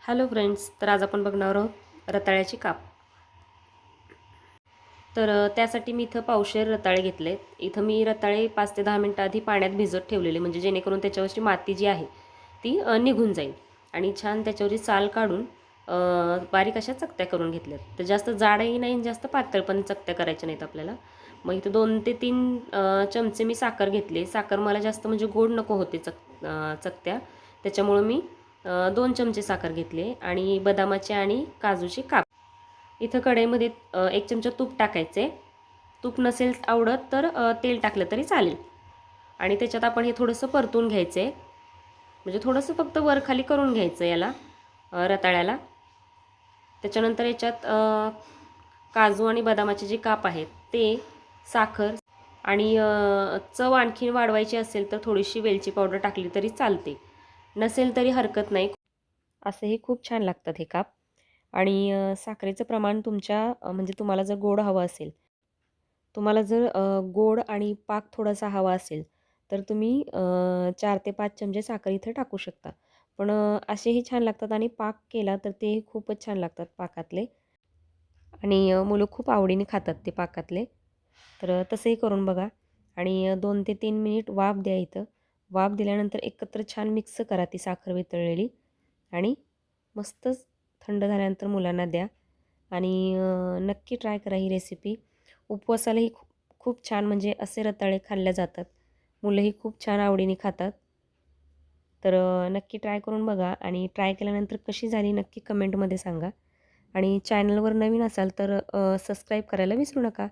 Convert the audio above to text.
Hello friends, तर आज आपण बघणार आहोत रताळ्याची काप। तर त्यासाठी मी इथं पावशेर रताळे घेतलेत। इथं मी रताळे 5 ते 10 मिनिटं आधी पाण्यात भिजत ठेवलेले, म्हणजे जेणेकरून त्याच्यावरची माती जी आहे ती निघून जाईल आणि छान त्याच्यावरची साल काढून बारीक अशा चकत्या करून घेतल्यात। तर जास्त जाडही नाही जास्त पातळ पण चकत्या करायच्या नाहीत आपल्याला। मग इथं 2 ते 3 चमचे मी साखर घेतली। साखर मला जास्त म्हणजे गोड नको होते चकत्या, त्याच्यामुळे मी 2 चमचे साखर घेतले आणि बदामाचे आणि काजूचे काप। इथं कढईमध्ये 1 चमचा तूप टाकायचे। तूप नसेल आवडत तर तेल टाकलं तरी चालेल आणि त्याच्यात आपण हे थोडंसं परतून घ्यायचं आहे, म्हणजे थोडंसं फक्त वर खाली करून घ्यायचं याला रताळ्याला। त्याच्यानंतर याच्यात काजू आणि बदामाचे जे काप आहेत ते, साखर आणि चव आणखीन वाढवायची असेल तर थोडीशी वेलची पावडर टाकली तरी चालते, नसेल तरी हरकत नाही। असेही खूप छान लागतात हे काप। आणि साखरेचं प्रमाण तुमच्या म्हणजे तुम्हाला जर गोड हवं असेल, तुम्हाला जर गोड आणि पाक थोडासा हवा असेल तर तुम्ही 4 ते 5 चमचे साखर इथे टाकू शकता। पण असेही छान लागतात आणि पाक केला तर ते खूपच छान लागतात पाकातले आणि मुलं खूप आवडीने खातात ते पाकातले। तर तसंही करून बघा आणि 2 ते 3 मिनिट वाफ द्या इथं। वाफ दिल्यानंतर एकत्र छान मिक्स करा ती साखर वितळलेली आणि मस्तच थंड झाल्यानंतर मुलांना द्या आणि नक्की ट्राय करा ही रेसिपी। उपवासालाही खूप छान म्हणजे असे रताळे खाल्ले जातात, मुलंही खूप छान आवडीने खातात। तर नक्की ट्राय करून बघा आणि ट्राय केल्यानंतर कशी झाली नक्की कमेंटमध्ये सांगा आणि चॅनलवर नवीन असाल तर सबस्क्राईब करायला विसरू नका।